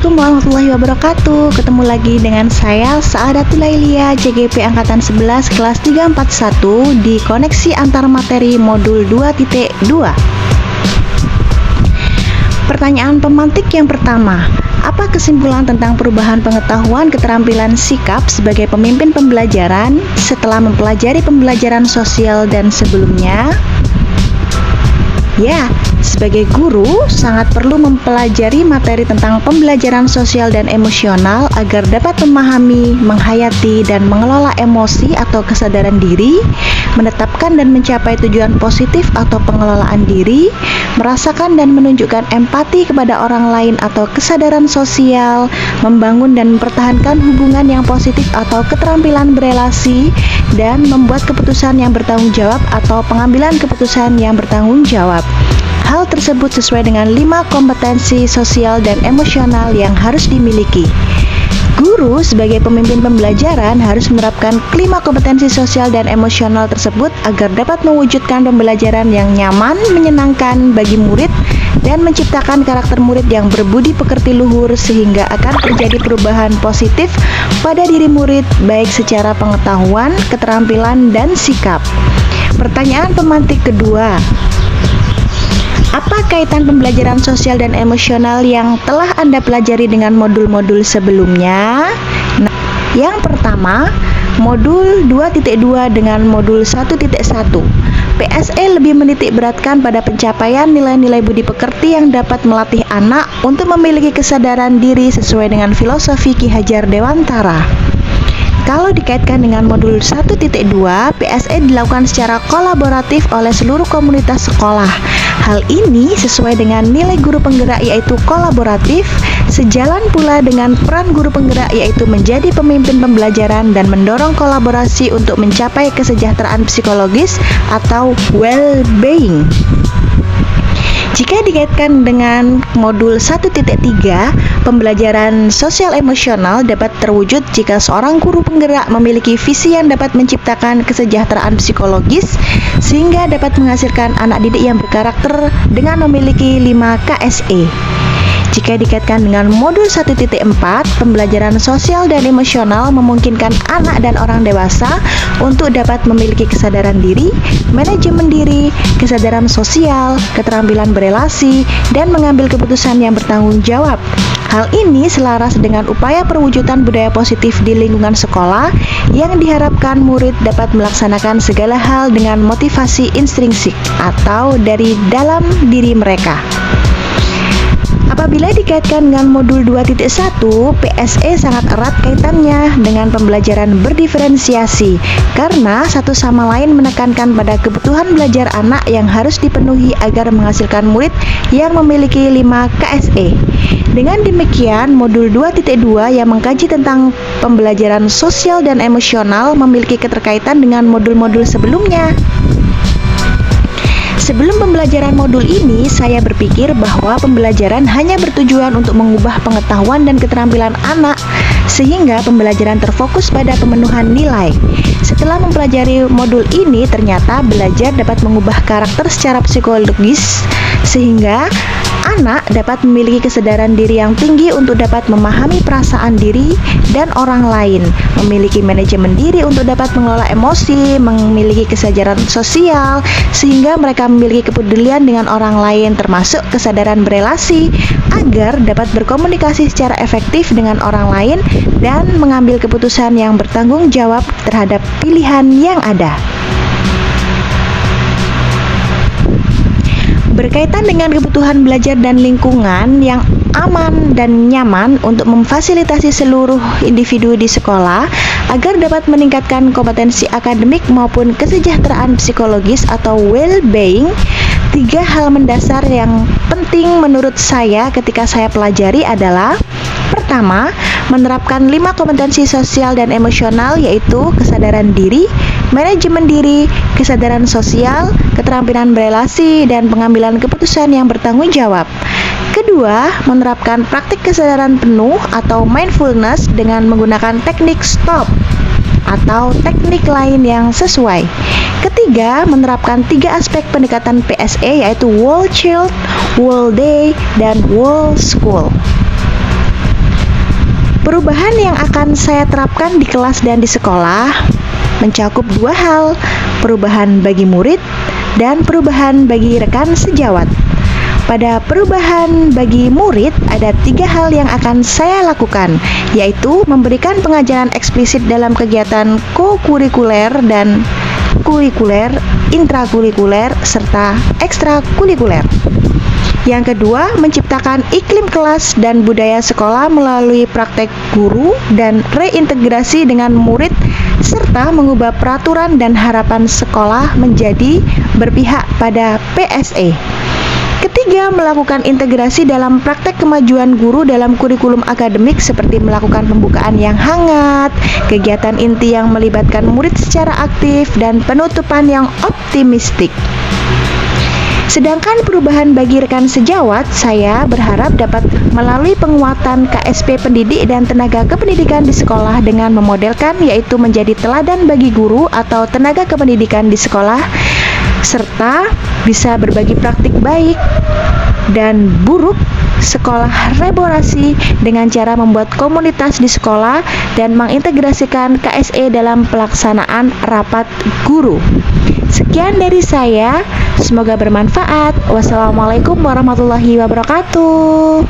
Assalamualaikum warahmatullahi wabarakatuh. Ketemu lagi dengan saya Saadatul Lailia, JGP Angkatan 11 kelas 341 di Koneksi Antar Materi Modul 2.2. Pertanyaan pemantik yang pertama, apa kesimpulan tentang perubahan pengetahuan keterampilan sikap sebagai pemimpin pembelajaran setelah mempelajari pembelajaran sosial dan sebelumnya? Ya, sebagai guru sangat perlu mempelajari materi tentang pembelajaran sosial dan emosional agar dapat memahami, menghayati, dan mengelola emosi atau kesadaran diri, menetapkan dan mencapai tujuan positif atau pengelolaan diri, merasakan dan menunjukkan empati kepada orang lain atau kesadaran sosial, membangun dan mempertahankan hubungan yang positif atau keterampilan berelasi, dan membuat keputusan yang bertanggung jawab atau pengambilan keputusan yang bertanggung jawab. Hal tersebut sesuai dengan 5 kompetensi sosial dan emosional yang harus dimiliki. Guru sebagai pemimpin pembelajaran harus menerapkan 5 kompetensi sosial dan emosional tersebut agar dapat mewujudkan pembelajaran yang nyaman, menyenangkan bagi murid, dan menciptakan karakter murid yang berbudi pekerti luhur sehingga akan terjadi perubahan positif pada diri murid baik secara pengetahuan, keterampilan, dan sikap. Pertanyaan pemantik kedua, apa kaitan pembelajaran sosial dan emosional yang telah Anda pelajari dengan modul-modul sebelumnya? Nah, yang pertama, modul 2.2 dengan modul 1.1. PSE lebih menitik beratkan pada pencapaian nilai-nilai budi pekerti yang dapat melatih anak untuk memiliki kesadaran diri sesuai dengan filosofi Ki Hajar Dewantara. Kalau dikaitkan dengan modul 1.2, PSE dilakukan secara kolaboratif oleh seluruh komunitas sekolah. Hal ini sesuai dengan nilai guru penggerak yaitu kolaboratif, sejalan pula dengan peran guru penggerak yaitu menjadi pemimpin pembelajaran dan mendorong kolaborasi untuk mencapai kesejahteraan psikologis atau well-being. Jika dikaitkan dengan modul 1.3, pembelajaran sosial emosional dapat terwujud jika seorang guru penggerak memiliki visi yang dapat menciptakan kesejahteraan psikologis sehingga dapat menghasilkan anak didik yang berkarakter dengan memiliki 5 KSE. Jika dikaitkan dengan modul 1.4, pembelajaran sosial dan emosional memungkinkan anak dan orang dewasa untuk dapat memiliki kesadaran diri, manajemen diri, kesadaran sosial, keterampilan berelasi, dan mengambil keputusan yang bertanggung jawab. Hal ini selaras dengan upaya perwujudan budaya positif di lingkungan sekolah yang diharapkan murid dapat melaksanakan segala hal dengan motivasi intrinsik atau dari dalam diri mereka. Apabila dikaitkan dengan modul 2.1, PSE sangat erat kaitannya dengan pembelajaran berdiferensiasi karena satu sama lain menekankan pada kebutuhan belajar anak yang harus dipenuhi agar menghasilkan murid yang memiliki 5 KSE. Dengan demikian, modul 2.2 yang mengkaji tentang pembelajaran sosial dan emosional memiliki keterkaitan dengan modul-modul sebelumnya. Sebelum pembelajaran modul ini, saya berpikir bahwa pembelajaran hanya bertujuan untuk mengubah pengetahuan dan keterampilan anak, sehingga pembelajaran terfokus pada pemenuhan nilai. Setelah mempelajari modul ini, ternyata belajar dapat mengubah karakter secara psikologis, sehingga anak dapat memiliki kesadaran diri yang tinggi untuk dapat memahami perasaan diri dan orang lain, memiliki manajemen diri untuk dapat mengelola emosi, memiliki kesadaran sosial, sehingga mereka memiliki kepedulian dengan orang lain termasuk kesadaran berelasi, agar dapat berkomunikasi secara efektif dengan orang lain dan mengambil keputusan yang bertanggung jawab terhadap pilihan yang ada. Berkaitan dengan kebutuhan belajar dan lingkungan yang aman dan nyaman untuk memfasilitasi seluruh individu di sekolah agar dapat meningkatkan kompetensi akademik maupun kesejahteraan psikologis atau well-being, 3 hal mendasar yang penting menurut saya ketika saya pelajari adalah: pertama, menerapkan 5 kompetensi sosial dan emosional yaitu kesadaran diri, manajemen diri, kesadaran sosial, keterampilan berelasi, dan pengambilan keputusan yang bertanggung jawab. Kedua, menerapkan praktik kesadaran penuh atau mindfulness dengan menggunakan teknik STOP atau teknik lain yang sesuai. Ketiga, menerapkan 3 aspek pendekatan PSE yaitu whole child, whole day, dan whole school. Perubahan yang akan saya terapkan di kelas dan di sekolah mencakup dua hal, perubahan bagi murid dan perubahan bagi rekan sejawat. Pada perubahan bagi murid, ada 3 hal yang akan saya lakukan, yaitu memberikan pengajaran eksplisit dalam kegiatan kokurikuler dan kurikuler, intrakurikuler, serta ekstrakurikuler. Yang kedua, menciptakan iklim kelas dan budaya sekolah melalui praktek guru dan reintegrasi dengan murid serta mengubah peraturan dan harapan sekolah menjadi berpihak pada PSE. Ketiga, melakukan integrasi dalam praktek kemajuan guru dalam kurikulum akademik seperti melakukan pembukaan yang hangat, kegiatan inti yang melibatkan murid secara aktif, dan penutupan yang optimistik. Sedangkan perubahan bagi rekan sejawat, saya berharap dapat melalui penguatan KSP pendidik dan tenaga kependidikan di sekolah dengan memodelkan, yaitu menjadi teladan bagi guru atau tenaga kependidikan di sekolah, serta bisa berbagi praktik baik dan buruk sekolah laborasi dengan cara membuat komunitas di sekolah dan mengintegrasikan KSE dalam pelaksanaan rapat guru. Sekian dari saya, semoga bermanfaat. Wassalamualaikum warahmatullahi wabarakatuh.